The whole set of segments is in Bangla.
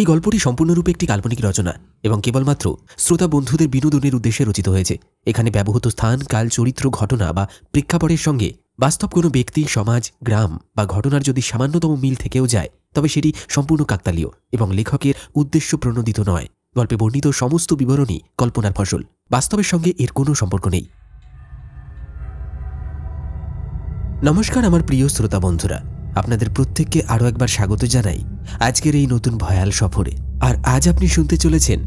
এই গল্পটি সম্পূর্ণরূপে একটি কাল্পনিক রচনা এবং কেবলমাত্র শ্রোতা বন্ধুদের বিনোদনের উদ্দেশ্যে রচিত হয়েছে। এখানে ব্যবহৃত স্থান, কাল, চরিত্র, ঘটনা বা প্রেক্ষাপটের সঙ্গে বাস্তব কোনো ব্যক্তি, সমাজ, গ্রাম বা ঘটনার যদি সামান্যতম মিল থেকেও যায় তবে সেটি সম্পূর্ণ কাকতালীয় এবং লেখকের উদ্দেশ্য প্রণোদিত নয়। গল্পে বর্ণিত সমস্ত বিবরণই কল্পনার ফসল, বাস্তবের সঙ্গে এর কোনো সম্পর্ক নেই। নমস্কার আমার প্রিয় শ্রোতা বন্ধুরা, আপনাদের প্রত্যেককে আরও একবার স্বাগত জানাই আজকের এই নতুন ভয়াল সফরে। আর আজ আপনি শুনতে চলেছেন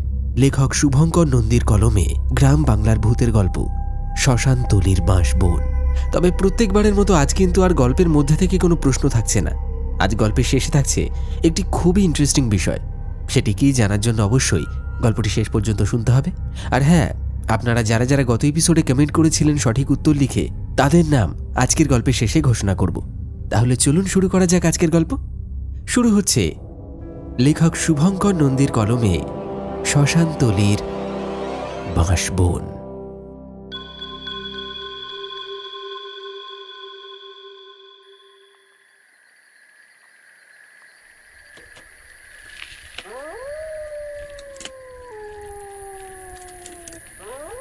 লেখক শুভঙ্কর নন্দীর কলমে গ্রাম বাংলার ভূতের গল্প শ্মশানতলির বাঁশবন। তবে প্রত্যেকবারের মতো আজ কিন্তু আর গল্পের মধ্যে থেকে কোনো প্রশ্ন থাকছে না। আজ গল্পের শেষে থাকছে একটি খুবই ইন্টারেস্টিং বিষয়। সেটি কি জানার জন্য অবশ্যই গল্পটি শেষ পর্যন্ত শুনতে হবে। আর হ্যাঁ, আপনারা যারা যারা গত এপিসোডে কমেন্ট করেছিলেন সঠিক উত্তর লিখে, তাদের নাম আজকের গল্পের শেষে ঘোষণা করব। তাহলে চলুন শুরু করা যাক আজকের গল্প। শুরু হচ্ছে লেখক শুভঙ্কর নন্দীর কলমে শ্মশানতলির বাঁশবন।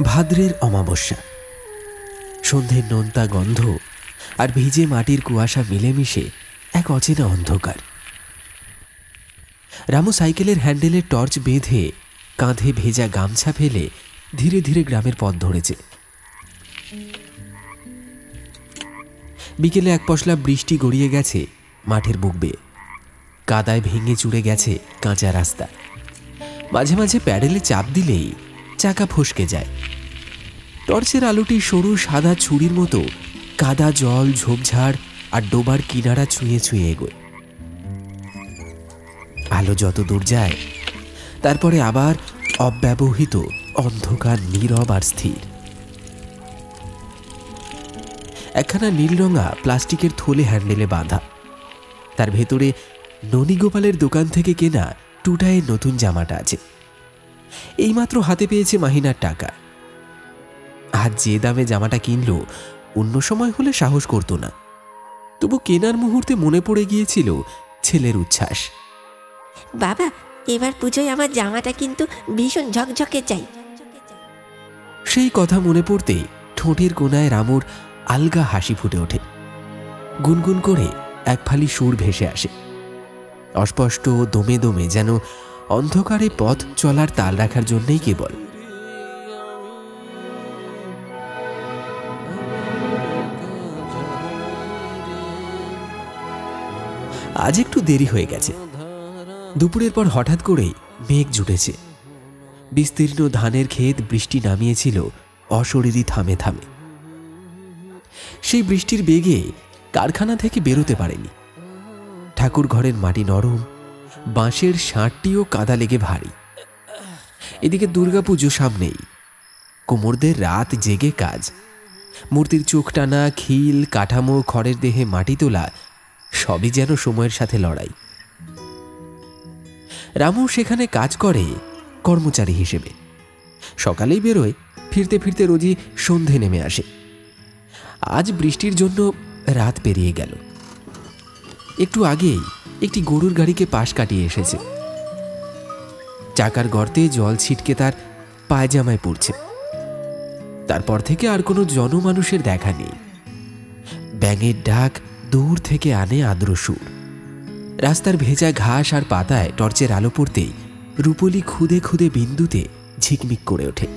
ভাদ্রের অমাবস্যা, সন্ধ্যের নোনতা গন্ধ আর ভিজে মাটির কুয়াশা মিলেমিশে এক অচেনা অন্ধকার। রামু সাইকেলের হ্যান্ডেলে টর্চ বেঁধে কাঁধে ভেজা গামছা ফেলে ধীরে ধীরে গ্রামের পথ ধরেছে। বিকেলে এক পশলা বৃষ্টি গড়িয়ে গেছে মাঠের বুক বেয়ে। কাদায় ভেঙে চুড়ে গেছে কাঁচা রাস্তা। মাঝে মাঝে প্যাডেলে চাপ দিলেই চাকা ফসকে যায়। টর্চের আলোটি সরু সাদা ছুরির মতো কাদা, জল, ঝোপঝাড় আর ডোবার কিনারা ছুঁয়ে ছুঁয়ে এগোয়। আলো যত দূর যায় তারপরে আবার অব্যবহৃত অন্ধকার, নীরব আর স্থির। একখানা নীলরঙা প্লাস্টিকের থলে হ্যান্ডেলে বাঁধা, তার ভেতরে ননীগোপালের দোকান থেকে কেনা টুটায়ের নতুন জামাটা আছে। এইমাত্র হাতে পেয়েছে মাহিনার টাকা। আজ যে দামে জামাটা কিনলো অন্য সময় হলে সাহস করত না, তবু কেনার মুহূর্তে মনে পড়ে গিয়েছিল ছেলের উচ্ছ্বাস। বাবা, এবার পুজোয় আমার জামাটা কিন্তু ভীষণ ঝকঝকে চাই। সেই কথা মনে পড়তে ঠোঁটের কোনায় রামুর আলগা হাসি ফুটে ওঠে। গুনগুন করে এক ফালি সুর ভেসে আসে, অস্পষ্ট, দমে দমে, যেন অন্ধকারে পথ চলার তাল রাখার জন্যই কেবল। আজ একটু দেরি হয়ে গেছে। দুপুরের পর হঠাৎ করেই মেঘ জুটেছে। বিস্তীর্ণ ধানের ক্ষেত বৃষ্টি নামিয়েছিল অশরীরী থামে থামে। সেই বৃষ্টির বেগে কারখানা থেকে বেরোতে পারেনি। ঠাকুর ঘরের মাটি নরম, বাঁশের ষাঁটটিও কাদা লেগে ভারী। এদিকে দুর্গাপুজো সামনেই। কুমোরদের রাত জেগে কাজ। মূর্তির চোখ টানা, খিল, কাঠামো, খড়ের দেহে মাটি তোলা, সবই যেন সময়ের সাথে লড়াই। রামু সেখানে কাজ করে কর্মচারী হিসেবে। সকালেই বেরোয়, ফিরতে ফিরতে রোজই সন্ধে নেমে আসে। আজ বৃষ্টির জন্য রাত পেরিয়ে গেল। একটু আগেই একটি গরুর গাড়িকে পাশ কাটিয়ে এসেছে। চাকার গর্তে জল ছিটকে তার পায়জামায় পড়ছে। তারপর থেকে আর কোনো জনমানুষের দেখা নেই। ব্যাঙের ডাক দূর থেকে আনে আর্দ্র সুর। রাস্তার ভেজা ঘাস আর পাতায় টর্চের আলো পড়তেই রূপলি খুদে খুদে বিন্দুতে ঝিকমিক করে ওঠে।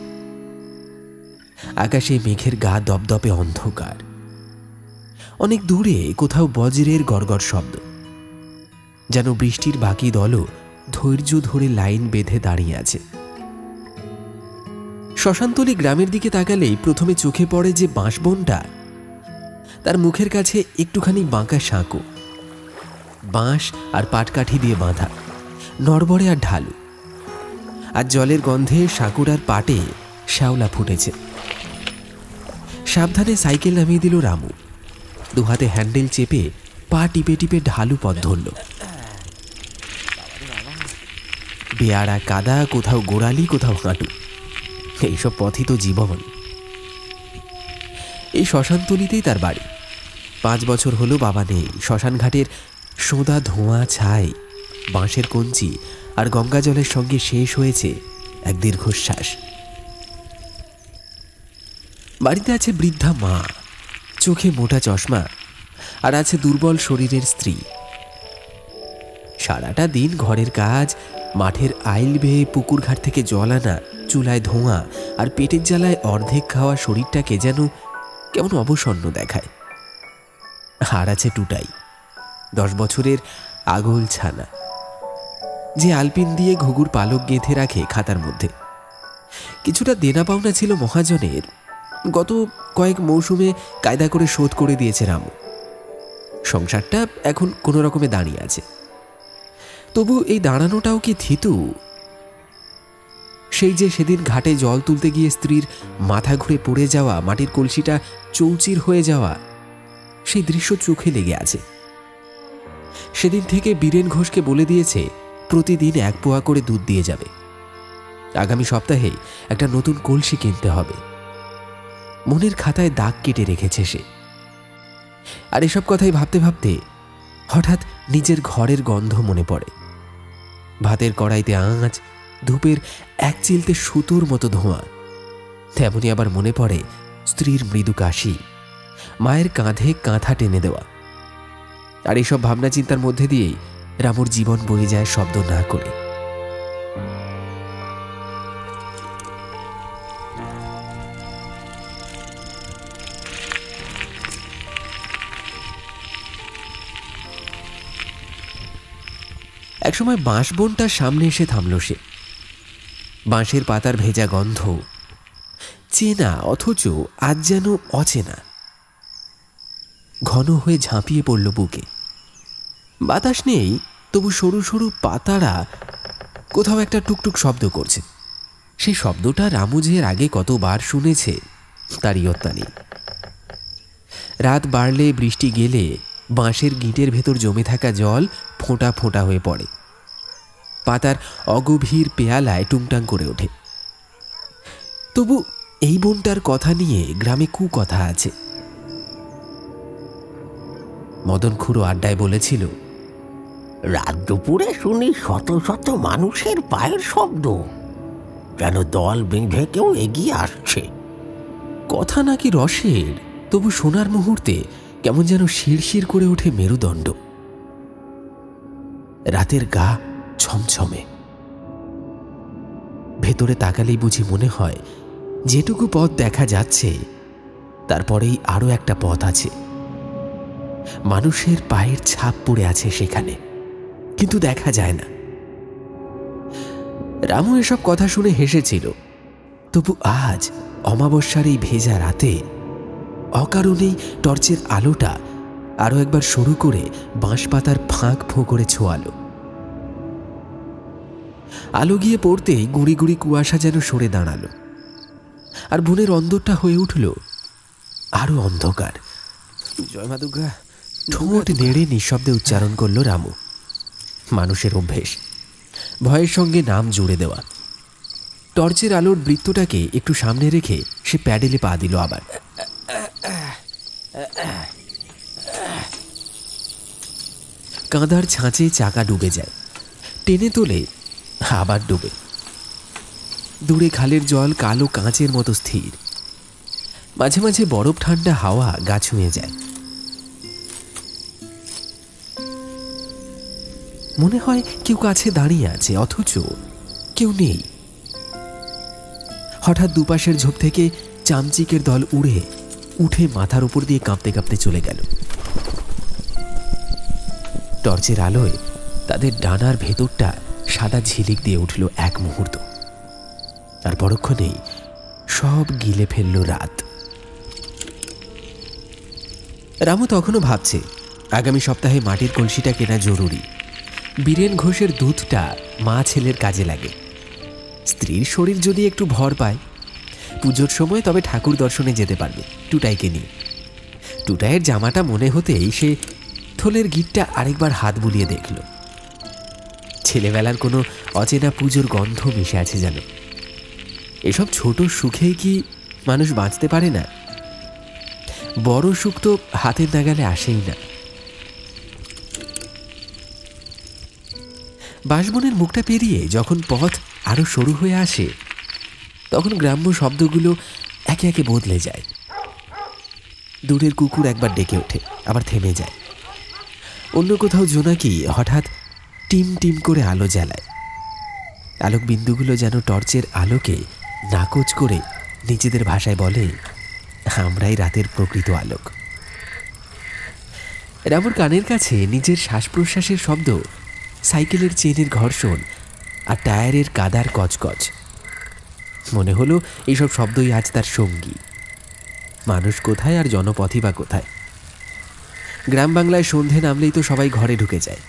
আকাশে মেঘের গা দপদপে অন্ধকার। অনেক দূরে কোথাও বজ্রের গড়গড় শব্দ, যেন বৃষ্টির বাকি দলও ধৈর্য ধরে লাইন বেঁধে দাঁড়িয়ে আছে। শ্মশানতলি গ্রামের দিকে তাকালেই প্রথমে চোখে পড়ে যে বাঁশবনটা, তার মুখের কাছে একটুখানি বাঁকা সাঁকো, বাঁশ আর পাটকাঠি দিয়ে বাঁধা, নড়বড়ে আর ঢালু। আর জলের গন্ধে সাঁকুর আর পাটে শ্যাওলা ফুটেছে। সাবধানে সাইকেল নামিয়ে দিল রামু। দুহাতে হ্যান্ডেল চেপে পা টিপে টিপে ঢালু পথ ধরল। বেয়ারা কাদা, কোথাও গোড়ালি, কোথাও হাঁটু, এইসব পথই তো জীবন। এই শ্মশানতলিতেই তার বাড়ি। 5 বছর হলো বাবা নেই। শ্মশানঘাটের সোঁদা ধোঁয়া ছাই বাঁশের কঞ্চি আর গঙ্গা জলের সঙ্গে শেষ হয়েছে এক দীর্ঘশ্বাস। বাড়িতে আছে বৃদ্ধা মা, চোখে মোটা চশমা, আর আছে দুর্বল শরীরের স্ত্রী। সারাটা দিন ঘরের কাজ, মাঠের আইল বেয়ে পুকুর ঘাট থেকে জল আনা, চুলায় ধোঁয়া আর পেটের জ্বালায় অর্ধেক খাওয়া শরীরটাকে যেন কেমন অবসন্ন দেখায়। আর আছে টুটাই, 10 বছরের আগল ছানা, যে আলপিন দিয়ে ঘুঘুর পালক গেঁথে রাখে খাতার মধ্যে। কিছুটা দেনা পাওনা ছিল মহাজনের, গত কয়েক মৌসুমে কায়দা করে শোধ করে দিয়েছে রামু। সংসারটা এখন কোনো রকমে দাঁড়িয়ে আছে। তবু এই দাঁড়ানোটাও কি থিতু? সেই যে সেদিন ঘাটে জল তুলতে গিয়ে স্ত্রীর মাথা ঘুরে পড়ে যাওয়া, মাটির কলসিটা চৌচির হয়ে যাওয়া, সেই দৃশ্য চোখে লেগে আছে। সেদিন থেকে বীরেন ঘোষকে বলে দিয়েছে প্রতিদিন 1 পোয়া করে দুধ দিয়ে যাবে। আগামী সপ্তাহে একটা নতুন কলসি কিনতে হবে। মনের খাতায় দাগ কেটে রেখেছে সে। আর এসব কথাই ভাবতে ভাবতে হঠাৎ নিজের ঘরের গন্ধ মনে পড়ে। ভাতের কড়াইতে আঁচ, ধূপের এক চিলতে সুতোর মতো ধোঁয়া। তেমনি আবার মনে পড়ে স্ত্রীর মৃদু কাশি, মায়ের কাঁধে কাঁথা টেনে দেওয়া। আর এসব ভাবনা চিন্তার মধ্যে দিয়েই রামুর জীবন বয়ে যায় শব্দ না করে। একসময় বাঁশবনটার সামনে এসে থামল সে। বাঁশের পাতার ভেজা গন্ধ চেনা, অথচ আজ যেন অচেনা। ঘন হয়ে ঝাঁপিয়ে পড়ল বুকে। বাতাস নেই, তবু সরু সরু পাতারা কোথাও একটা টুকটুক শব্দ করছে। সেই শব্দটা রামু যে এর আগে কতবার শুনেছে তার ইয়ত্তা নেই। রাত বাড়লে, বৃষ্টি গেলে বাঁশের গিঁটের ভেতর জমে থাকা জল ফোঁটা ফোঁটা হয়ে পড়ে, পাতার অগভীর পেয়ালায় টুংটাং করে ওঠে। তবু এই বনটার কথা নিয়ে গ্রামে কুকথা আছে। মদন খুড়ো আড্ডায় বলেছিল, রাত দুপুরে শুনি শত শত মানুষের পায়ের শব্দ, যেন দল বেঁধে কেউ এগিয়ে আসছে। কথা নাকি রসের, তবু শোনার মুহূর্তে কেমন যেন শিরশির করে ওঠে মেরুদণ্ড। রাতের গা ছমছমে। ভেতরে তাকালেই বুঝি মনে হয় যেটুকু পথ দেখা যাচ্ছে তারপরেই আরো একটা পথ আছে। মানুষের পায়ের ছাপ পড়ে আছে সেখানে, কিন্তু দেখা যায় না। রামু এসব কথা শুনে হেসেছিল। তবু আজ অমাবস্যার এই ভেজা রাতে অকারণেই টর্চের আলোটা আরো একবার শুরু করে বাঁশপাতার ফাঁক ফোঁ করে ছোঁয়ালো। আলো গিয়ে পড়তেই গুঁড়ি গুঁড়ি কুয়াশা যেন সরে দাঁড়ালো, আর বনের অন্দরটা হয়ে উঠল আরো অন্ধকার। জয় মা দুর্গা, ঠোঁট নেড়ে নিঃশব্দে উচ্চারণ করল রামু। মানুষের অভ্যেস, ভয়ের সঙ্গে নাম জুড়ে দেওয়া। টর্চের আলোর বৃত্তটাকে একটু সামনে রেখে সে প্যাডেলে পা দিল আবার। কাঁদার ছাঁচে চাকা ডুবে যায়, টেনে তোলে, আবার ডুবে। দূরে খালের জল কালো কাঁচের মতো স্থির। মাঝে মাঝে বরফ ঠান্ডা হাওয়া গা ছুঁয়ে যায়। মনে হয় কেউ কাছে দাঁড়িয়ে আছে, অথচ কেউ নেই। হঠাৎ দুপাশের ঝোপ থেকে চামচিকের দল উঠে মাথার উপর দিয়ে কাঁপতে কাঁপতে চলে গেল। টর্চের আলোয় তাদের ডানার ভেতরটা সাদা ঝিলিক দিয়ে উঠল এক মুহূর্ত, আর পরক্ষণেই সব গিলে ফেলল রাত। রামু তখনও ভাবছে আগামী সপ্তাহে মাটির কলসিটা কেনা জরুরি। বীরেন ঘোষের দুধটা মা ছেলের কাজে লাগে। স্ত্রীর শরীর যদি একটু ভর পায়, পুজোর সময় তবে ঠাকুর দর্শনে যেতে পারবে টুটাইকে নিয়ে। টুটাইয়ের জামাটা মনে হতেই সে থলের গিটটা আরেকবার হাত বুলিয়ে দেখল। ছেলেবেলার কোনো অচেনা পুজোর গন্ধ মিশে আছে যেন। এসব ছোট সুখেই কি মানুষ বাঁচতে পারে না? বড় সুখ তো হাতের নাগালে আসেই না। বাঁশবনের মুখটা পেরিয়ে যখন পথ আরো সরু হয়ে আসে তখন গ্রাম্য শব্দগুলো একে একে বদলে যায়। দূরের কুকুর একবার ডেকে ওঠে, আবার থেমে যায়। অন্য কোথাও জোনাকি হঠাৎ টিম টিম করে আলো জ্বালায়। আলোক বিন্দুগুলো যেন টর্চের আলোকে নাকচ করে নিজেদের ভাষায় বলে, আমরাই রাতের প্রকৃত আলোক। রামুর কানের কাছে নিজের শ্বাস প্রশ্বাসের শব্দ, সাইকেলের চেনের ঘর্ষণ আর টায়ারের কাদার কচকচ। মনে হলো এইসব শব্দই আজ তার সঙ্গী। মানুষ কোথায় আর জনপথই বা কোথায়? গ্রাম বাংলায় সন্ধে নামলেই তো সবাই ঘরে ঢুকে যায়।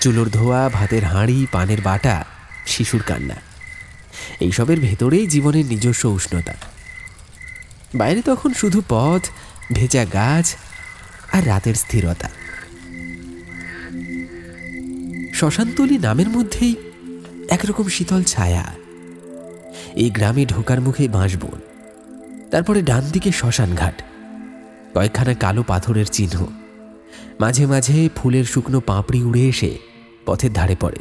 চুলোর ধোয়া, ভাতের হাঁড়ি, পানের বাটা, শিশুর কান্না, এইসবের ভেতরেই জীবনের নিজস্ব উষ্ণতা। বাইরে তখন শুধু পথ, ভেজা গাছ আর রাতের স্থিরতা। শ্মশানতলী নামের মধ্যেই একরকম শীতল ছায়া। এই গ্রামে ঢোকার মুখে বাঁশবন, তারপরে ডান দিকে শ্মশান ঘাট, কয়েকখানা কালো পাথরের চিহ্ন, মাঝে মাঝে ফুলের শুকনো পাপড়ি উড়ে এসে পথের ধারে পড়ে।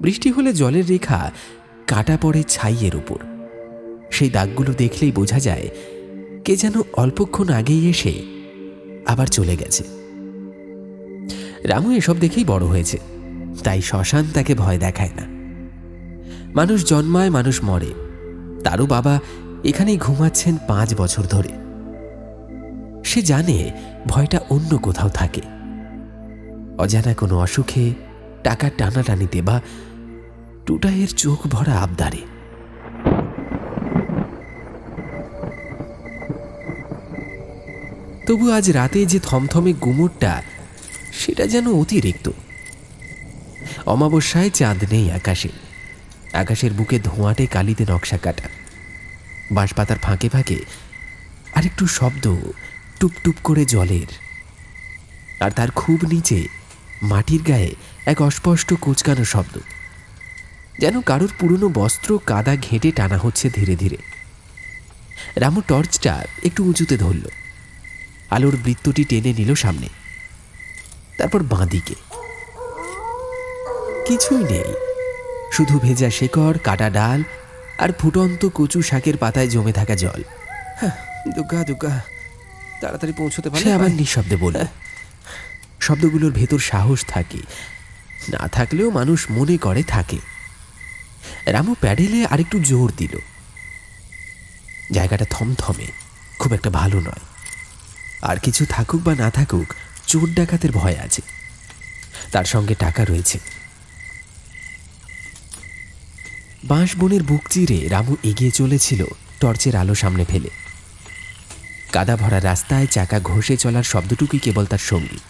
বৃষ্টি হলে জলের রেখা কাটা পড়ে ছাইয়ের উপর। সেই দাগগুলো দেখলেই বোঝা যায় কে যেন অল্পক্ষণ আগেই এসে আবার চলে গেছে। রামু এসব দেখেই বড় হয়েছে, তাই শ্মশান তাকে ভয় দেখায় না। মানুষ জন্মায়, মানুষ মরে। তারও বাবা এখানেই ঘুমাচ্ছেন 5 বছর ধরে। সে জানে ভয়টা অন্য কোথাও থাকে, অজানা কোনো অসুখে, টাকার টানাটানিতে বা টুটাইয়ের চোখ ভরা আবদারে। তবু আজ রাতে যে থমথমে গুমোটটা, সেটা যেন অতিরিক্ত। অমাবস্যায় চাঁদ নেই আকাশে। আকাশের বুকে ধোঁয়াটে কালিতে নকশা কাটা। বাঁশপাতার ফাঁকে ফাঁকে আরেকটু শব্দ, টুপটুপ করে জলের। আর তার খুব নিচে মাটির গায়ে এক অস্পষ্ট কোচকানো শব্দ, যেন কারোর পুরনো বস্ত্র কাদা ঘেঁটে টানা হচ্ছে ধীরে ধীরে। রামু টর্চটা একটু উঁচুতে ধরল, আলোর বৃত্তটি টেনে নিল সামনে, তারপর বাঁদিকে। কিছুই নেই, শুধু ভেজা শেকড়, কাটা ডাল আর ফুটন্ত কচু শাকের পাতায় জমে থাকা জল। দুগ্গা দুগ্গা, তাড়াতাড়ি পৌঁছতে পারলে। সে আবার নিঃশব্দে বলল। শব্দগুলোর ভেতর সাহস থাকে, না থাকলেও মানুষ মনে করে থাকে। রামু প্যাডেলে আরেকটু জোর দিল। জায়গাটা থমথমে, খুব একটা ভালো নয়। আর কিছু থাকুক বা না থাকুক, চোর ডাকাতের ভয় আছে, তার সঙ্গে টাকা রয়েছে। বাঁশবনের বুক চিরে রামু এগিয়ে চলেছিল টর্চের আলো সামনে ফেলে। কাদা ভরা রাস্তায় চাকা ঘষে চলার শব্দটুকুই কেবল তার সঙ্গী।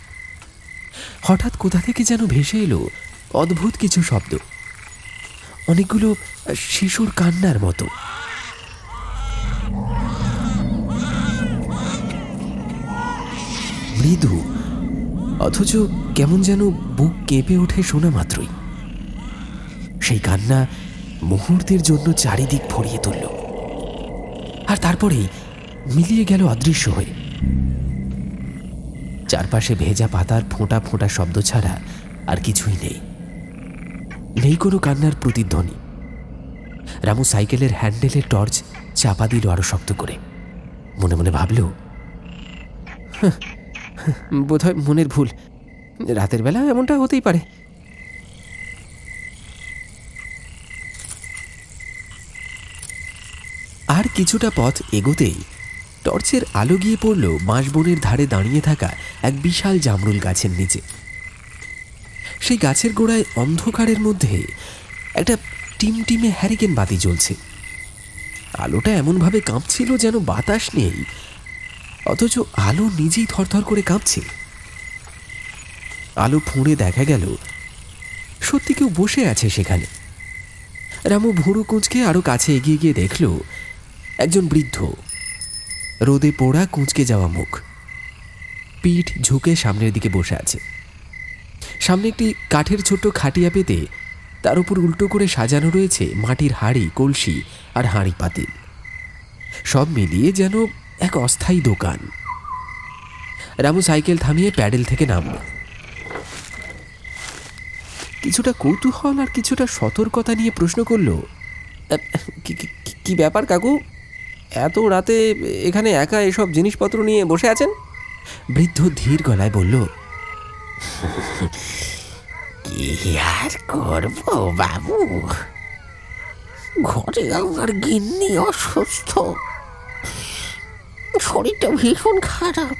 হঠাৎ কোথা থেকে যেন ভেসে এলো অদ্ভুত কিছু শব্দ, অনেকগুলো শিশুর কান্নার মতো। মৃদু, অথচ কেমন যেন বুক কেঁপে ওঠে শোনা মাত্রই। সেই কান্না মুহূর্তের জন্য চারিদিক ভরিয়ে তুলল, আর তারপরেই মিলিয়ে গেল অদৃশ্য হয়ে। চারপাশে ভেজা পাতার ফোঁটা ফোঁটা শব্দ ছাড়া আর কিছুই নেই। নেই কোনো কান্নার প্রতিধ্বনি। রামু সাইকেলের হ্যান্ডেলের টর্চ চাপা দিল আরো শক্ত করে। মনে মনে ভাবল, বোধহয় মনের ভুল, রাতের বেলা এমনটা হতেই পারে। আর কিছুটা পথ এগোতেই টর্চের আলো গিয়ে পড়ল বাঁশবনের ধারে দাঁড়িয়ে থাকা এক বিশাল জামরুল গাছের নিচে। সেই গাছের গোড়ায় অন্ধকারের মধ্যে একটা টিমটিমে হ্যারিকেন বাতি জ্বলছে। আলোটা এমনভাবে কাঁপছিল যেন বাতাস নেই, অথচ আলো নিজেই থরথর করে কাঁপছে। আলো ফুঁড়ে দেখা গেল সত্যি কেউ বসে আছে সেখানে। রামু ভুরু কুঁচকে আরো কাছে এগিয়ে গিয়ে দেখল একজন বৃদ্ধ, রোদে পোড়া কুঁচকে যাওয়া মুখ, পিঠ ঝুঁকে সামনের দিকে বসে আছে। সামনে একটি কাঠের ছোট্ট খাটিয়া পেতে তার উপর উল্টো করে সাজানো রয়েছে মাটির হাঁড়ি, কলসি আর হাঁড়ি পাতিল। সব মিলিয়ে যেন এক অস্থায়ী দোকান। রামু সাইকেল থামিয়ে প্যাডেল থেকে নামল। কিছুটা কৌতূহল আর কিছুটা সতর্কতা নিয়ে প্রশ্ন করল, কি ব্যাপার কাকু, এত রাতে এখানে একা এসব জিনিসপত্র নিয়ে বসে আছেন? বৃদ্ধ ধীর গলায় বলল, কি আর করব বাবু, ঘরে আমার গিন্নি অসুস্থ, শরীরটা ভীষণ খারাপ,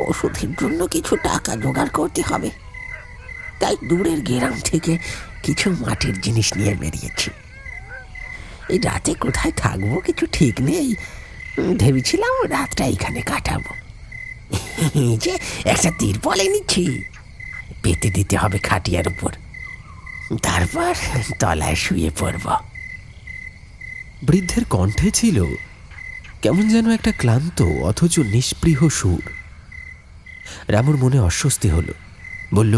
ওষুধের জন্য কিছু টাকা জোগাড় করতে হবে। তাই দূরের গ্রাম থেকে কিছু মাটির জিনিস নিয়ে বেরিয়েছি। এই রাতে কোথায় থাকবো কিছু ঠিক নেই, ভেবেছিলাম রাতটা এখানে কাটাবো। যে একটা তিরপল এনেছি, পেতে দিতে হবে খাটিয়ার উপর, তারপর তলায় শুয়ে পড়ব। বৃদ্ধের কণ্ঠে ছিল কেমন যেন একটা ক্লান্ত অথচ নিষ্পৃহ সুর। রামুর মনে অস্বস্তি হলো। বলল,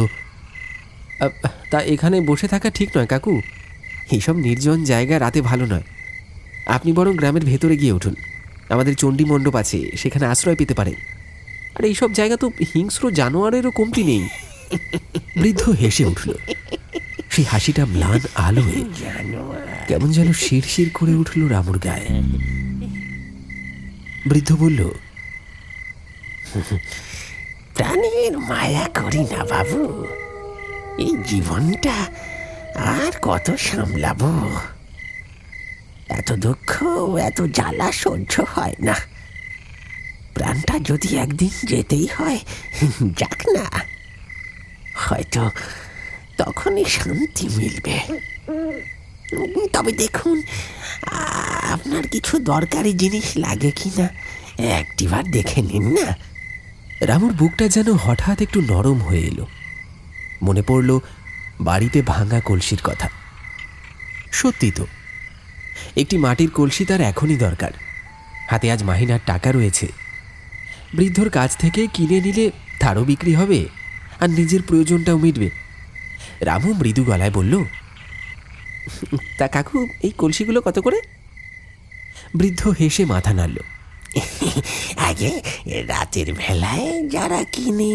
তা এখানে বসে থাকা ঠিক নয় কাকু, এইসব নির্জন জায়গা রাতে ভালো নয়। আপনি বরং গ্রামের ভেতরে গিয়ে উঠুন, আমাদের চণ্ডী মণ্ডপ আছে, সেখানে আশ্রয় পেতে পারেন। আর এইসব জায়গা তো হিংস্র জানোয়ারেরও কমতি নেই। বৃদ্ধ হেসে উঠল। সেই হাসিটা ম্লান আলোয় কেমন যেন শিরশির করে উঠল রামুর গায়ে। বৃদ্ধ বলল, প্রাণের মায়া করি না বাবু, এই জীবনটা আর কত সামলাবো, এত দুঃখ এত জ্বালা সহ্য হয় না। প্রাণটা যদি একদিন যেতেই হয়, যাক না, হয়তো তখনই শান্তি মিলবে। তবে দেখুন, আপনার কিছু দরকারি জিনিস লাগে কিনা একটিবার দেখে নিন না। রামুর বুকটা যেন হঠাৎ একটু নরম হয়ে এলো। মনে পড়ল বাড়িতে ভাঙা কলসির কথা। সত্যি তো, একটি মাটির কলসি তার এখনই দরকার। হাতে আজ মাহিনার টাকা রয়েছে, বৃদ্ধর কাছ থেকে কিনে নিলে তারও বিক্রি হবে আর নিজের প্রয়োজনটাও মিটবে। রামু মৃদু গলায় বলল, তা কাকু, এই কলসিগুলো কত করে? বৃদ্ধ হেসে মাথা নাড়ল। আগে রাতের বেলায় যারা কিনে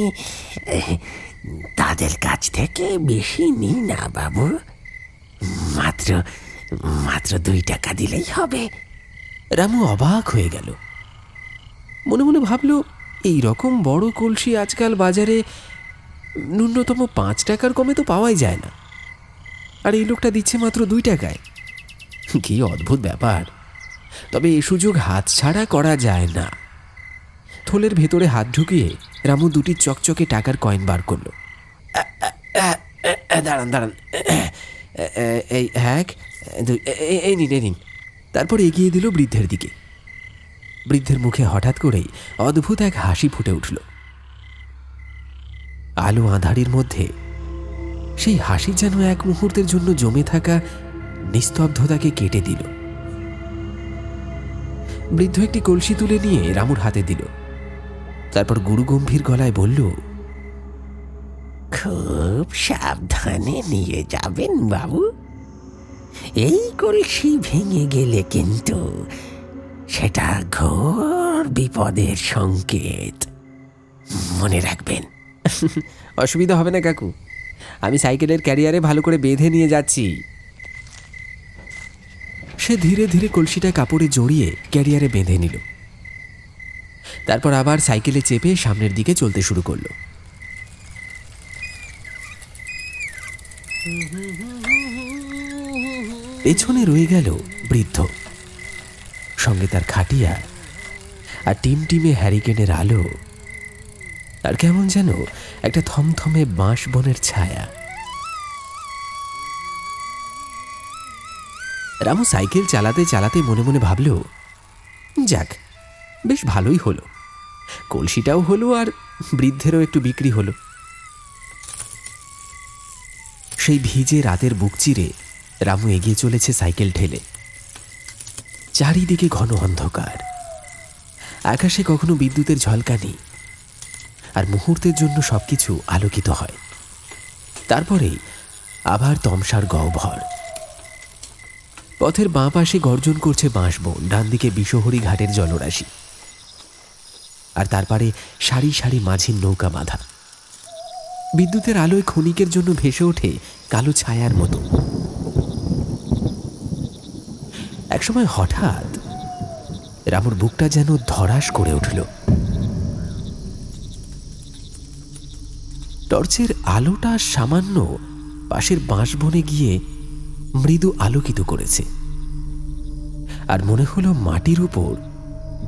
তাদের কাছ থেকে বেশি নিই না বাবু, মাত্র মাত্র 2 টাকা দিলেই হবে। রামু অবাক হয়ে গেল। মনে মনে ভাবল, এই রকম বড় কলসি আজকাল বাজারে ন্যূনতম 5 টাকার কমে তো পাওয়াই যায় না, আর এই লোকটা দিচ্ছে মাত্র 2 টাকায়। কি অদ্ভুত ব্যাপার! তবে এ সুযোগ হাতছাড়া করা যায় না। থলের ভেতরে হাত ঢুকিয়ে রামু 2টি চকচকে টাকার কয়েন বার করল। দাঁড়ান দাঁড়ান, এই 1, 2, এই নিন। তারপর এগিয়ে দিল বৃদ্ধের দিকে। বৃদ্ধের মুখে হঠাৎ করেই অদ্ভুত এক হাসি ফুটে উঠল। আলো আঁধারির মধ্যে সেই হাসি যেন এক মুহূর্তের জন্য জমে থাকা নিস্তব্ধতাকে কেটে দিল। বৃদ্ধ একটি কলসি তুলে নিয়ে রামুর হাতে দিল। তারপর গুরুগম্ভীর গলায় বলল, খুব সাবধানে নিয়ে যাবেন বাবু, এই কলসি ভেঙে গেলে কিন্তু সেটা ঘোর বিপদের সংকেত, মনে রাখবেন। অসুবিধা হবে না কাকু, আমি সাইকেলের ক্যারিয়ারে ভালো করে বেঁধে নিয়ে যাচ্ছি। সে ধীরে ধীরে কলসিটা কাপড়ে জড়িয়ে ক্যারিয়ারে বেঁধে নিল। তারপর আবার সাইকেলে চেপে সামনের দিকে চলতে শুরু করল। পেছনে রয়ে গেল বৃদ্ধ, সঙ্গে তার খাটিয়া আর টিমটিমে হ্যারিকেনের আলো, আর কেমন যেন একটা থমথমে বাঁশ বনের ছায়া। রামু সাইকেল চালাতে চালাতে মনে মনে ভাবল, যাক, বেশ ভালোই হলো, কলসিটাও হলো আর বৃদ্ধেরও একটু বিক্রি হলো। সেই ভিজে রাতের বুক চিরে রামু এগিয়ে চলেছে সাইকেল ঠেলে। চারিদিকে ঘন অন্ধকার, আকাশে কখনো বিদ্যুতের ঝলকানি, আর মুহূর্তের জন্য সবকিছু আলোকিত হয়। তারপরেই আবার তমসার গহ্বর। পথের বাঁ পাশে গর্জন করছে বাঁশবন, ডান দিকে বিষহরী ঘাটের জলরাশি, আর তারপরে সারি সারি মাঝির নৌকা বাঁধা। বিদ্যুতের আলোয় ক্ষণিকের জন্য ভেসে ওঠে কালো ছায়ার মতো। একসময় হঠাৎ রামুর বুকটা যেন ধড়াস করে উঠল। টর্চের আলোটা সামান্য পাশের বাঁশবনে গিয়ে মৃদু আলোকিত করেছে, আর মনে হলো মাটির উপর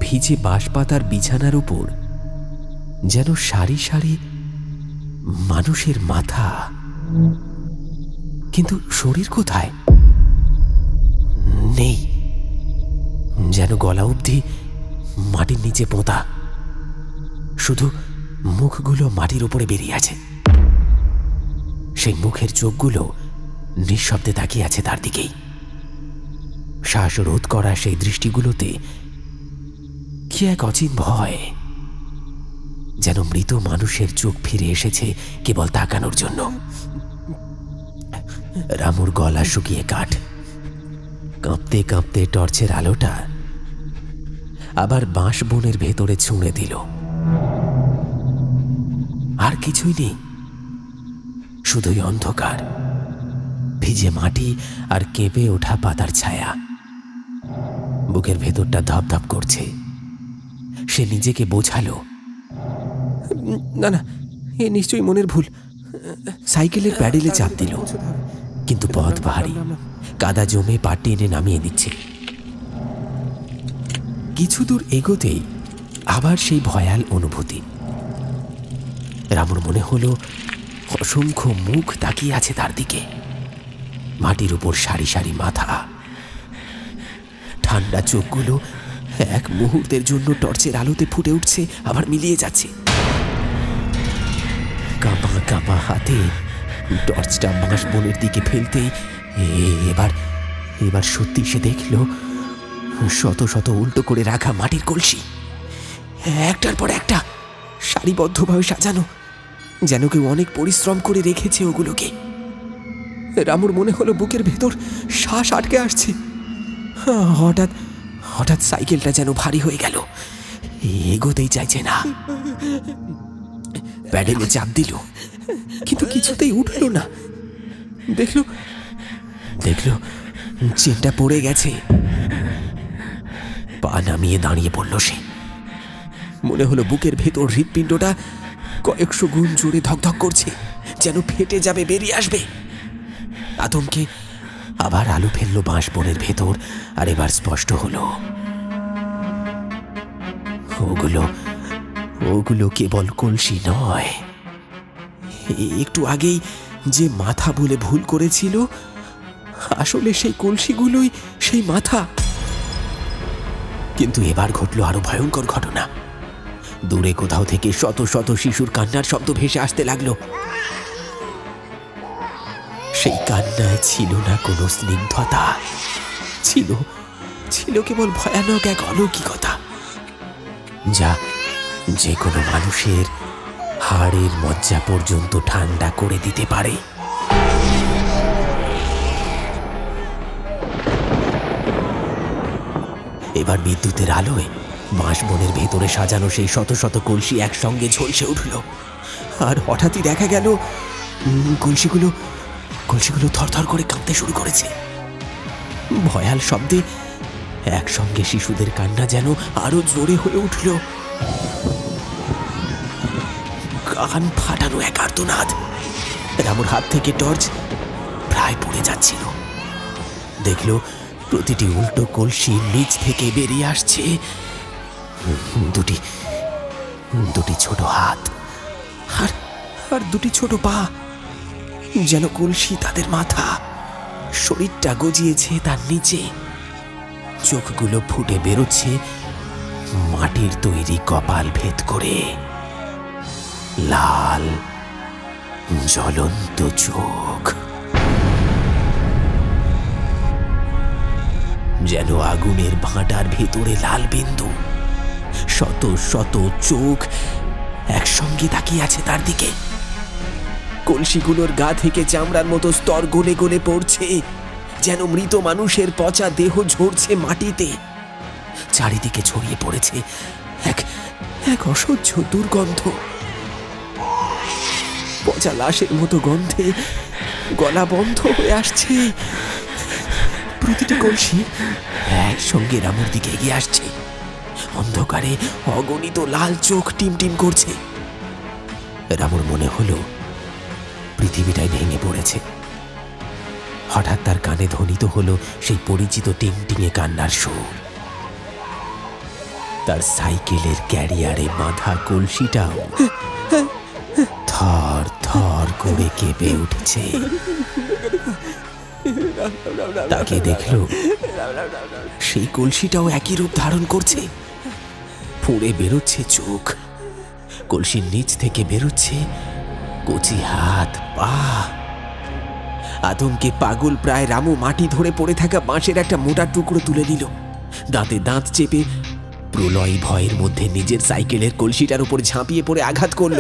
ভিজে বাঁশপাতার বিছানার উপর যেন সারি সারি মানুষের মাথা। কিন্তু শরীর কোথায়? নেই, যেন গলা অবধি মাটির নিচে পোঁতা। শুধু মুখগুলো মাটির উপরে বেরিয়ে আছে। সেই মুখের চোখগুলো নিঃশব্দে তাকিয়ে আছে তার দিকেই। শ্বাসরোধ করা সেই দৃষ্টিগুলোতে কি এক অচিন ভয়, যেন মৃত মানুষের চোখ ফিরে এসেছে কেবল তাকানোর জন্য। রামুর গলা শুকিয়ে কাঠ। কাঁপতে কাঁপতে টর্চের আলোটা আবার বাঁশ বনের ভেতরে ছুঁড়ে দিল। আর কিছুই নেই, শুধুই অন্ধকার, ভিজে মাটি আর কেঁপে ওঠা পাতার ছায়া। বুকের ভেতরটা ধপধপ করছে। সে নিজেকে বোঝালো, না না, এ নিশ্চয়ই মনের ভুল। সাইকেলের প্যাডেলে চাপ দিল, কিন্তু পথ ভারী, কাদা জমে পা টেনে নামিয়ে দিচ্ছে। কিছু দূর এগোতেই আবার সেই ভয়াল অনুভূতি। রামুর মনে হলো অসংখ্য মুখ তাকিয়ে আছে তার দিকে। মাটির উপর সারি সারি মাথা। ঠান্ডা চোখগুলো এক মুহূর্তের জন্য টর্চের আলোতে ফুটে উঠছে, আবার মিলিয়ে যাচ্ছে। কাঁপা কাঁপা হাতে টর্চটা বাঁশ বনের দিকে ফেলতেই এবার সত্যি সে দেখল শত শত উল্টো করে রাখা মাটির কলসি, একটার পর একটা সারিবদ্ধভাবে সাজানো, যেন কেউ অনেক পরিশ্রম করে রেখেছে ওগুলোকে। রামুর মনে হলো বুকের ভেতর শ্বাস আটকে আসছে। হঠাৎ হঠাৎ সাইকেলটা যেন ভারী হয়ে গেল, এগোতেই চাইছে না। প্যাডেলে চাপ দিল, কিন্তু কিছুতেই উঠল না। দেখলো চেনটা পড়ে গেছে। পা নামিয়ে দাঁড়িয়ে পড়ল সে। মনে হলো বুকের ভেতর হৃৎপিণ্ডটা কয়েকশো গুণ জোরে ধকধক করছে, যেন ফেটে যাবে, বেরিয়ে আসবে। আতঙ্কে আবার আলো ফেললো বাঁশ বনের ভেতর, আর এবার স্পষ্ট হলো ওগুলো কেবল কলসি নয়। একটু আগেই যে মাথা বলে ভুল করেছিল, আসলে সেই কলসিগুলোই সেই মাথা। কিন্তু এবার ঘটল আরো ভয়ঙ্কর ঘটনা। দূরে কোথাও থেকে শত শত শিশুর কান্নার শব্দ ভেসে আসতে লাগলো। সেই কান্নায় ছিল না কোনো স্নিগ্ধতা, ছিল কেবল ভয়ানক এক অলৌকিকতা, যা যে কোনো মানুষের হাড়ের মজ্জা পর্যন্ত ঠান্ডা করে দিতে পারে। এবার বিদ্যুতের আলোয় বাঁশবনের ভেতরে সাজানো সেই শত শত কলসি একসঙ্গে ঝলসে উঠল। আর হঠাৎই দেখা গেল কলসিগুলো থরথর করে কাঁপতে শুরু করেছে। ভয়াল শব্দে একসঙ্গে শিশুদের কান্না যেন আরো জোরে হয়ে উঠল। কান ফাটানো এক আর্তনাদ। রামুর হাত থেকে টর্চ প্রায় পড়ে যাচ্ছিল। দেখল প্রতিটি উল্টো কলসির নিচ থেকে বেরিয়ে আসছে দুটি ছোট হাত আর দুটি ছোট পা, যেন কলসি তাদের মাথা। শরীরটা গজিয়েছে তার নিচে। চোখগুলো ফুটে বেরোচ্ছে মাটির তৈরি কপাল ভেদ করে। লাল জ্বলন্ত চোখ, যেন আগুনের ভাঁটার ভেতরে লাল বিন্দু। শত শত চোখ একসঙ্গে তাকিয়ে আছে তার দিকে। কলসিগুলোর গা থেকে চামড়ার মতো স্তর গলে গলে পড়ছে, যেন মৃত মানুষের পচা দেহ ঝরছে মাটিতে। চারিদিকে ছড়িয়ে পড়েছে এক অসহ্য দুর্গন্ধ। পচা লাশের মতো গন্ধে গলা বন্ধ হয়ে আসছে। প্রতিটি কলসি একসঙ্গে রামুর দিকে এগিয়ে আসছে। অন্ধকারে অগণিত লাল চোখ টিমটিম করছে। রামুর মনে হলো পৃথিবীটাই ভেঙে পড়েছে। হঠাৎ তার কানে ধ্বনিত হলো সেই পরিচিত টিংটিঙে কান্নার সুর। তার সাইকেলের ক্যারিয়ারে বাঁধা কলসিটাও থর থর করে কেঁপে উঠছে। তাকে দেখল সেই কলসিটাও একই রূপ ধারণ করছে। ফুঁড়ে বেরোচ্ছে চোখ, কলসির নিচ থেকে বেরোচ্ছে কচি হাত পা। আতঙ্কে পাগল প্রায় রামু মাটি ধরে পড়ে থাকা বাঁশের একটা মোটা টুকরো তুলে নিল। দাঁতে দাঁত চেপে প্রলয় ভয়ের মধ্যে নিজের সাইকেলের কলসিটার উপর ঝাঁপিয়ে পড়ে আঘাত করল।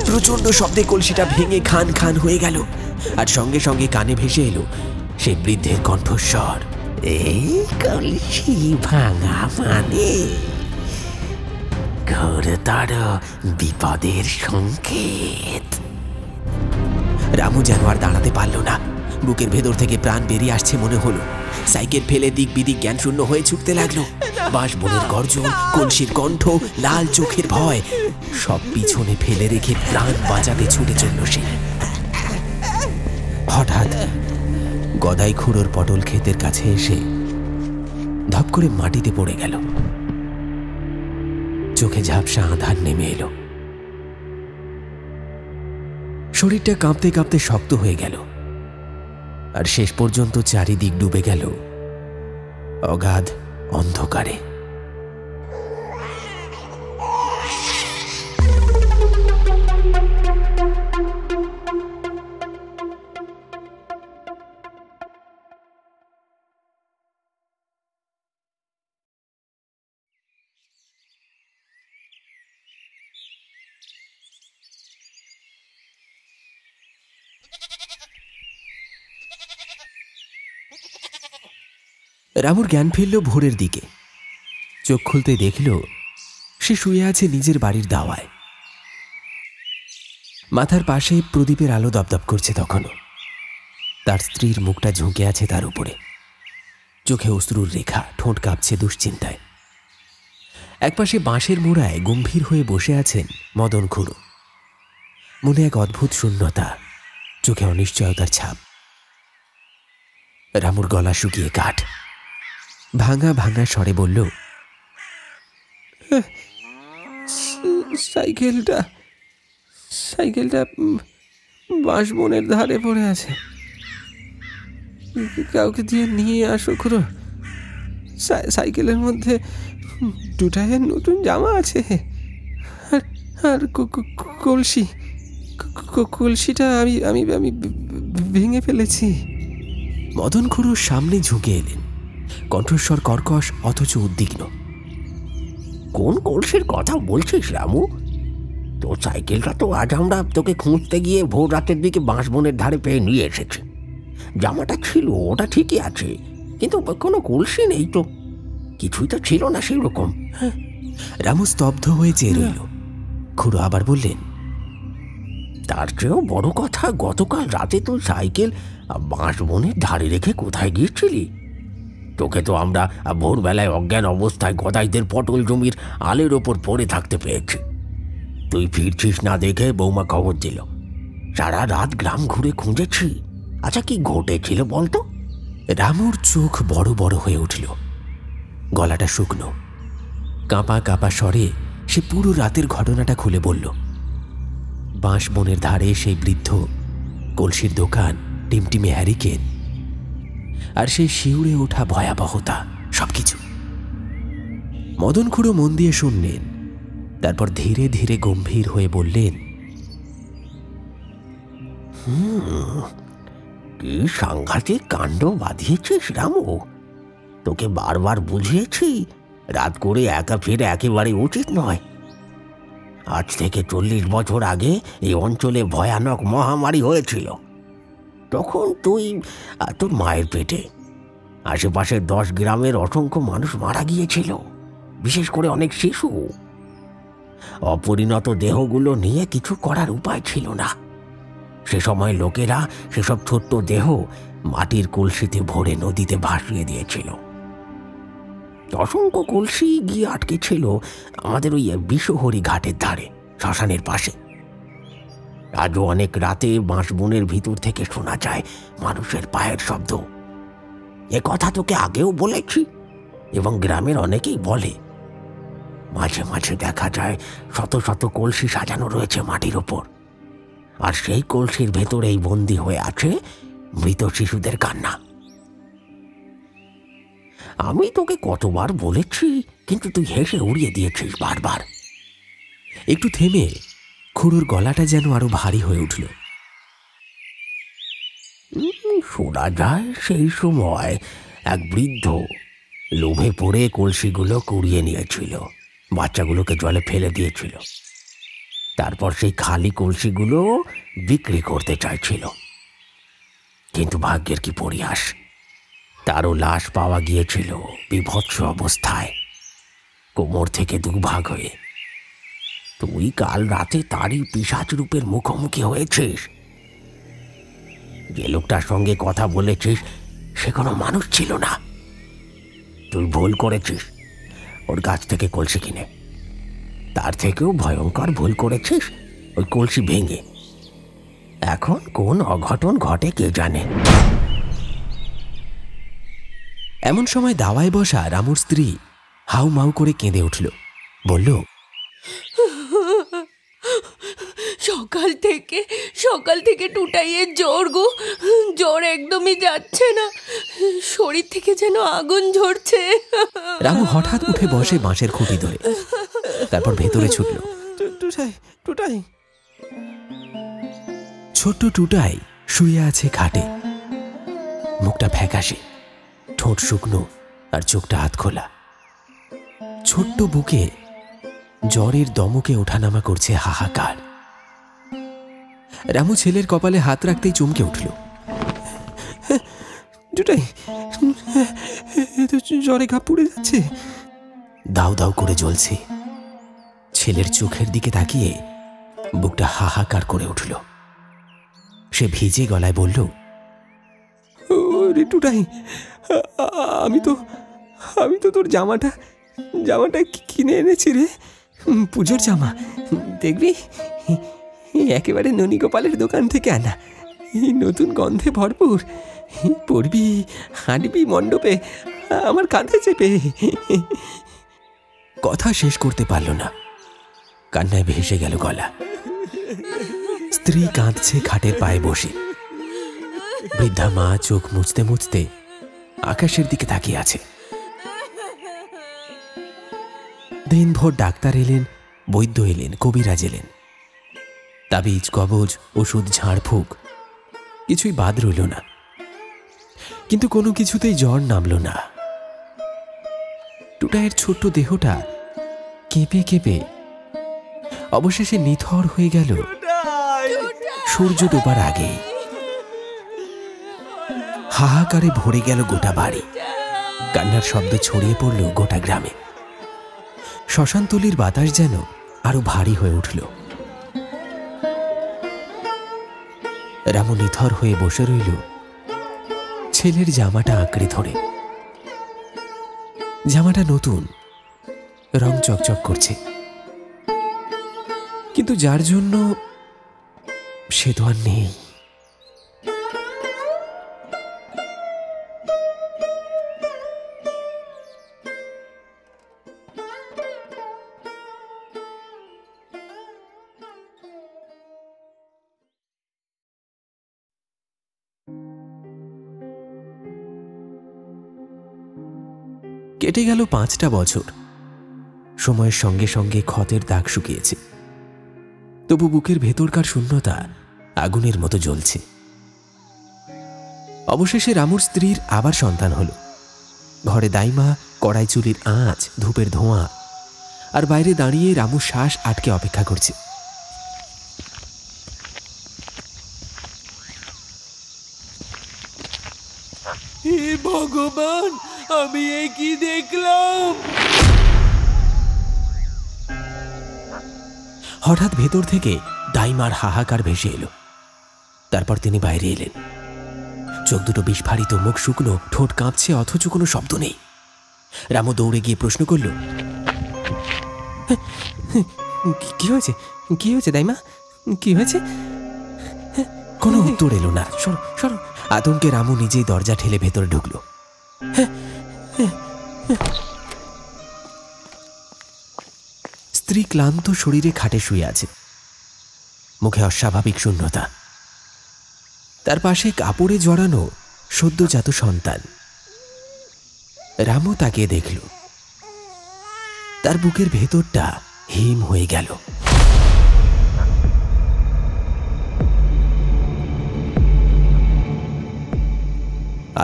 প্রচন্ড শব্দে কলসিটা ভেঙে খান খান হয়ে গেল। আর সঙ্গে সঙ্গে কানে ভেসে এলো সেই বৃদ্ধের কণ্ঠস্বর, এই কলসি ভাঙা মানে ঘোরতর বিপদের সংকেত। রামু যেন আর দাঁড়াতে পারল না। বুকের ভেতর থেকে প্রাণ বেরিয়ে আসছে মনে হলো। সাইকেল ফেলে দিক বিদিক জ্ঞান শূন্য হয়ে ছুটতে লাগলো। বাঁশ বনের গর্জন, কলসির কণ্ঠ, লাল চোখের ভয় সব পিছনে ফেলে রেখে প্রাণ বাঁচাতে ছুটে চলল সে। হঠাৎ গদাই খুঁড়োর পটল ক্ষেতের কাছে এসে ধপ করে মাটিতে পড়ে গেল। চোখে ঝাপসা আঁধার নেমে এলো। শরীরটা কাঁপতে কাঁপতে শক্ত হয়ে গেল। আর শেষ পর্যন্ত চারিদিক ডুবে গেল অগাধ অন্ধকারে। রামুর জ্ঞান ফিরল ভোরের দিকে। চোখ খুলতে দেখল সে শুয়ে আছে নিজের বাড়ির দাওয়ায়। মাথার পাশে প্রদীপের আলো দপদপ করছে তখনও। তার স্ত্রীর মুখটা ঝুঁকে আছে তার উপরে। চোখে অশ্রুর রেখা, ঠোঁট কাঁপছে দুশ্চিন্তায়। একপাশে বাঁশের মোড়ায় গম্ভীর হয়ে বসে আছেন মদন খুড়ো। মনে এক অদ্ভুত শূন্যতা, চোখে অনিশ্চয়তার ছাপ। রামুর গলা শুকিয়ে কাঠ। ভাঙা ভাঙা স্বরে বলল, সাইকেলটা বাঁশবনের ধারে পড়ে আছে। কাউকে দিয়ে নিয়ে আসো খুড়ো। সাইকেলের মধ্যে দুটায়ের নতুন জামা আছে। আর কলসিটা আমি ভেঙে ফেলেছি। মদন খুড়োর সামনে ঝুঁকে এলেন, কণ্ঠস্বর কর্কশ অথচ উদ্বিগ্ন। কোন কলসির কথা বলছিস রামু? তোর সাইকেলটা তো আজ আমরা তোকে খুঁজতে গিয়ে ভোর রাতের দিকে বাঁশবনের ধারে পেয়ে নিয়ে এসেছি। জামাটা ছিল, ওটা ঠিকই আছে, কিন্তু কোনো কলসি নেই তো। কিছুই তো ছিল না সেরকম। রামু স্তব্ধ হয়ে চেয়ে রইল। খুড়ো আবার বললেন, তার চেয়েও বড় কথা, গতকাল রাতে তুই সাইকেল বাঁশবনের ধারে রেখে কোথায় গিয়েছিলি? তোকে তো আমরা ভোরবেলায় অজ্ঞান অবস্থায় গদাইদের পটল জমির আলের ওপর পড়ে থাকতে পেয়েছি। তুই ফিরছিস না দেখে বৌমা খবর দিল। সারা রাত গ্রাম ঘুরে খুঁজেছি। আচ্ছা, কি ঘটেছিল বলতো? রামুর চোখ বড় বড় হয়ে উঠল। গলাটা শুকনো, কাঁপা কাঁপা স্বরে সে পুরো রাতের ঘটনাটা খুলে বলল। বাঁশবনের ধারে সেই বৃদ্ধ, কলসির দোকান, টিমটিমে হ্যারিকেন, আর সেই শিউরে ওঠা ভয়াবহতা, সবকিছু। মদন খুড়ো মন দিয়ে শুনলেন, তারপর ধীরে ধীরে গম্ভীর হয়ে বললেন, কি সাংঘাতিক কাণ্ড বাঁধিয়েছিস রামু। তোকে বারবার বুঝিয়েছি রাত করে একা ফিরে একেবারে উচিত নয়। আজ থেকে 40 বছর আগে এই অঞ্চলে ভয়ানক মহামারী হয়েছিল। তখন তুই তোর মায়ের পেটে। আশেপাশের 10 গ্রামের অসংখ্য মানুষ মারা গিয়েছিল, বিশেষ করে অনেক শিশু। অপরিণত দেহগুলো নিয়ে কিছু করার উপায় ছিল না। সে সময় লোকেরা সেসব ছোট্ট দেহ মাটির কলসিতে ভরে নদীতে ভাসিয়ে দিয়েছিল। অসংখ্য কলসি গিয়ে আটকে ছিল আমাদের ওই বিষহরি ঘাটের ধারে, শ্মশানের পাশে। আজও অনেক রাতে বাঁশবনের ভিতর থেকে শোনা যায় মানুষের পায়ের শব্দ। এ কথা তোকে আগেও বলেছি এবং গ্রামের অনেকেই বলে। মাঝে মাঝে দেখা যায় শত শত কলসি সাজানো রয়েছে মাটির ওপর, আর সেই কলসির ভেতরেই বন্দী হয়ে আছে মৃত শিশুদের কান্না। আমি তোকে কতবার বলেছি, কিন্তু তুই হেসে উড়িয়ে দিয়েছিস বারবার। একটু থেমে খুড়োর গলাটা যেন আরো ভারী হয়ে উঠল। শোনা যায় সেই সময় এক বৃদ্ধ লোভে পড়ে কলসিগুলো কুড়িয়ে নিয়েছিল, বাচ্চাগুলোকে জলে ফেলে দিয়েছিল। তারপর সেই খালি কলসিগুলো বিক্রি করতে চাইছিল। কিন্তু ভাগ্যের কি পরিহাস, তারও লাশ পাওয়া গিয়েছিল বিভৎস অবস্থায়, কোমর থেকে দুভাগ হয়ে। তুই কাল রাতে তারই পিশাচ রূপের মুখোমুখি হয়েছিস। যে লোকটার সঙ্গে কথা বলেছিস সে কোনো মানুষ ছিল না। তুই ভুল করেছিস ওর কাছ থেকে কলসি কিনে। তার থেকেও ভয়ঙ্কর ভুল করেছিস ওই কলসি ভেঙে। এখন কোন অঘটন ঘটে কে জানে। এমন সময় দাওয়ায় বসা রামুর স্ত্রী হাউ মাউ করে কেঁদে উঠল। বলল, সকাল থেকে টুটাইয়ের জ্বর গো, জ্বর একদমই যাচ্ছে না, শরীর থেকে যেন আগুন ঝরছে। রামু হঠাৎ উঠে বসে বাঁশের খুঁটি ধরে, তারপর ভেতরে ছুটল। টুটাই ছোট্ট টুটাই শুয়ে আছে খাটে, মুখটা ফ্যাকাশে, ঠোঁট শুকনো আর চোখটা হাত খোলা। ছোট্ট বুকে জ্বরের দমকে ওঠানামা করছে হাহাকার। রামু ছেলের কপালে হাত রাখতেই চমকে উঠল। টুটাই, জ্বরে ঘা পুড়ে যাচ্ছে। দাউ দাউ করে জ্বলছে। ছেলের চোখের দিকে তাকিয়ে বুকটা হাহাকার করে উঠল। সে ভিজে গলায় বলল, রে টুটাই, আমি তো তোর জামাটা কিনে এনেছি রে, পুজোর জামা। দেখবি, একেবারে ননীগোপালের দোকান থেকে আনা, নতুন গন্ধে ভরপুর। পরবি, হাঁটবি মণ্ডপে আমার কাঁধে চেপে। কথা শেষ করতে পারল না, কান্নায় ভেসে গেল গলা। স্ত্রী কাঁদছে খাটের পায়ে বসে। বৃদ্ধা মা চোখ মুছতে মুছতে আকাশের দিকে তাকিয়ে আছে। দিনভর ডাক্তার এলেন, বৈদ্য এলেন, কবিরাজ এলেন। তাবিজ, কবজ, ওষুধ, ঝাড়ফুঁক কিছুই বাদ রইল না, কিন্তু কোনো কিছুতেই জ্বর নামল না। টুটাইয়ের ছোট্ট দেহটা কেঁপে কেঁপে অবশেষে নিথর হয়ে গেল সূর্য ডোবার আগেই। হাহাকারে ভরে গেল গোটা বাড়ি। কান্নার শব্দ ছড়িয়ে পড়ল গোটা গ্রামে। শ্মশানতলির বাতাস যেন আরো ভারী হয়ে উঠল। রামু নিথর হয়ে বসে রইল ছেলের জামাটা আঁকড়ে ধরে। জামাটা নতুন, রং চকচক করছে, কিন্তু যার জন্য সে তো আর নেই। কেটে গেল 5টা বছর। সময়ের সঙ্গে সঙ্গে ক্ষতের দাগ শুকিয়েছে, তবু বুকের ভেতরকার শূন্যতা আগুনের মতো জ্বলছে। অবশেষে রামুর স্ত্রীর আবার সন্তান হল। ঘরে দাইমা, কড়াই চুলির আঁচ, ধূপের ধোঁয়া, আর বাইরে দাঁড়িয়ে রামু শ্বাস আটকে অপেক্ষা করছে। হে ভগবান, আমি এ কি দেখলাম? হঠাৎ ভেতর থেকে ডাইমার হাহাকার ভেসে এলো। তারপর তিনি বাইরে এলেন। চোখ দুটো বিস্ফারিত, মুখ শুকনো, ঠোঁট কাঁপছে, অথচ কোনো শব্দ নেই। রামু দৌড়ে গিয়ে প্রশ্ন করল, কি হয়েছে? কি হয়েছে দাইমা? কি হয়েছে? কোনো উত্তর এলো না। সরো সরো। আতঙ্কে রামু নিজেই দরজা ঠেলে ভেতরে ঢুকল। স্ত্রী ক্লান্ত শরীরে খাটে শুয়ে আছে, মুখে অস্বাভাবিক শূন্যতা। তার পাশে কাপড়ে জড়ানো সদ্যজাত সন্তান। রামু তাকিয়ে দেখল, তার বুকের ভেতরটা হিম হয়ে গেল।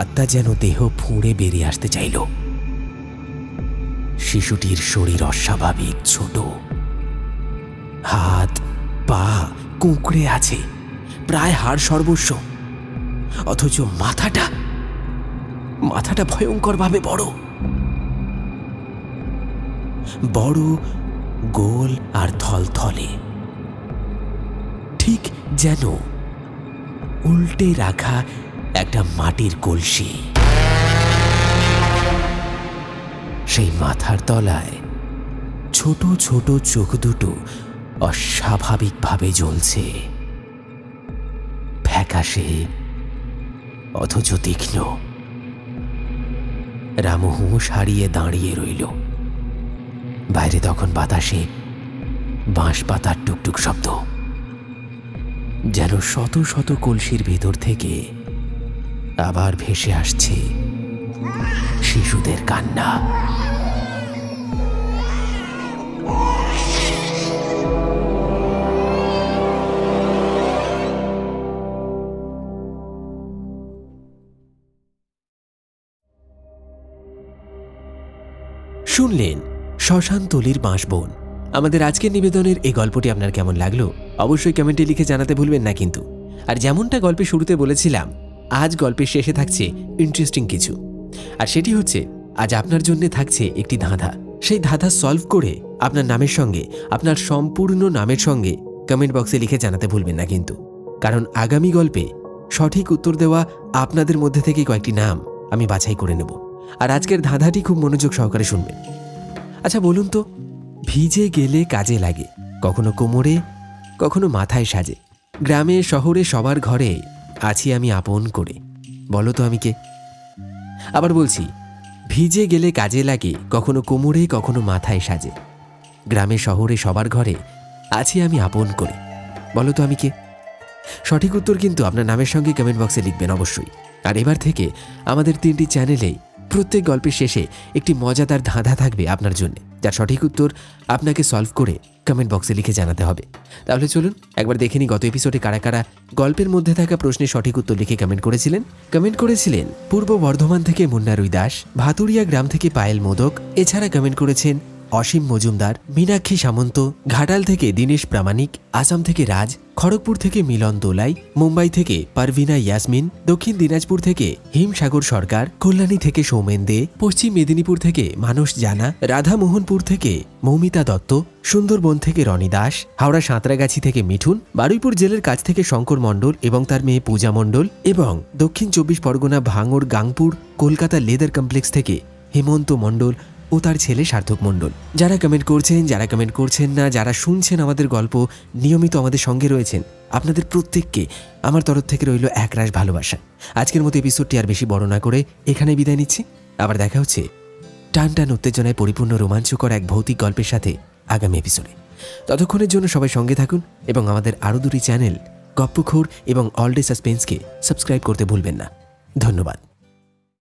আত্মা যেন দেহ ফুঁড়ে বেরিয়ে আসতে চাইল। শিশুটির শরীর অস্বাভাবিক ছোট, হাত পা কুঁকড়ে আছে, প্রায় হাড় সর্বস্ব। অথচ মাথাটা ভয়ঙ্করভাবে বড়, বড়, গোল আর থলথলে, ঠিক যেন উল্টে রাখা একটা মাটির কলসি। সেই মাথার তলায় ছোট ছোট চোখ দুটো অস্বাভাবিকভাবে জ্বলছে, ফ্যাকাশে অথচ তীক্ষ্ণ। রামু হুঁশ হারিয়ে দাঁড়িয়ে রইল। বাইরে তখন বাতাসে বাঁশ পাতার টুকটুক শব্দ, যেন শত শত কলসির ভেতর থেকে আবার ভেসে আসছে শিশুদের কান্না। শুনলেন শ্মশানতলির বাঁশবন। আমাদের আজকের নিবেদনের এই গল্পটি আপনার কেমন লাগলো অবশ্যই কমেন্টে লিখে জানাতে ভুলবেন না কিন্তু। আর যেমনটা গল্পের শুরুতে বলেছিলাম, আজ গল্পের শেষে থাকছে ইন্টারেস্টিং কিছু। আর সেটি হচ্ছে, আজ আপনার জন্য থাকছে একটি ধাঁধা। সেই ধাঁধা সলভ করে আপনার নামের সঙ্গে, আপনার সম্পূর্ণ নামের সঙ্গে কমেন্ট বক্সে লিখে জানাতে ভুলবেন না কিন্তু। কারণ আগামী গল্পে সঠিক উত্তর দেওয়া আপনাদের মধ্যে থেকে কয়েকটি নাম আমি বাছাই করে নেব। আর আজকের ধাঁধাটি খুব মনোযোগ সহকারে শুনবেন। আচ্ছা বলুন তো, ভিজে গেলে কাজে লাগে, কখনো কোমরে কখনো মাথায় সাজে, গ্রামে শহরে সবার ঘরে আছি আমি আপন করে, বলো তো আমি কে? আবার বলছি, ভিজে গেলে কাজে লাগে, কখনো কোমরে কখনো মাথায় সাজে, গ্রামে শহরে সবার ঘরে আছি আমি আপন করে, বলো তো আমি কে? সঠিক উত্তর কিন্তু আপনার নামের সঙ্গে কমেন্ট বক্সে লিখবেন অবশ্যই। আর এবার থেকে আমাদের 3টি চ্যানেলেই প্রত্যেক গল্পের শেষে একটি মজাদার ধাঁধা থাকবে আপনার জন্য, যার সঠিক উত্তর আপনাকে সলভ করে কমেন্ট বক্সে লিখে জানাতে হবে। তাহলে চলুন একবার দেখে নিই গত এপিসোডে কারা কারা গল্পের মধ্যে থাকা প্রশ্নের সঠিক উত্তর লিখে কমেন্ট করেছিলেন। পূর্ব বর্ধমান থেকে মুন্না রুই দাস, ভাতুরিয়া গ্রাম থেকে পায়েল মোদক, এছাড়া কমেন্ট করেছেন অসীম মজুমদার, মীনাক্ষী সামন্ত, ঘাটাল থেকে দীনেশ প্রামাণিক, আসাম থেকে রাজ, খড়গপুর থেকে মিলন দোলাই, মুম্বাই থেকে পারভিনা ইয়াসমিন, দক্ষিণ দিনাজপুর থেকে হিমসাগর সরকার, কল্যাণী থেকে সৌমেন দে, পশ্চিম মেদিনীপুর থেকে মানস জানা, রাধামোহনপুর থেকে মৌমিতা দত্ত, সুন্দরবন থেকে রনি দাস, হাওড়া সাঁতরাগাছি থেকে মিঠুন, বারুইপুর জেলের কাছ থেকে শঙ্কর মণ্ডল এবং তার মেয়ে পূজা মণ্ডল, এবং দক্ষিণ 24 পরগনা ভাঙড় গাংপুর কলকাতা লেদার কমপ্লেক্স থেকে হেমন্ত মণ্ডল ও তার ছেলে সার্থক মণ্ডল। যারা কমেন্ট করছেন, যারা কমেন্ট করছেন না, যারা শুনছেন আমাদের গল্প, নিয়মিত আমাদের সঙ্গে রয়েছেন, আপনাদের প্রত্যেককে আমার তরফ থেকে রইল একরাশ ভালোবাসা। আজকের মতো এপিসোডটি আর বেশি বড় না করে এখানে বিদায় নিচ্ছি। আবার দেখা হচ্ছে টান টান উত্তেজনায় পরিপূর্ণ রোমাঞ্চকর এক ভৌতিক গল্পের সাথে আগামী এপিসোডে। ততক্ষণের জন্য সবাই সঙ্গে থাকুন এবং আমাদের আরও 2টি চ্যানেল গপ্পখোর এবং অল ডে সাসপেন্সকে সাবস্ক্রাইব করতে ভুলবেন না। ধন্যবাদ।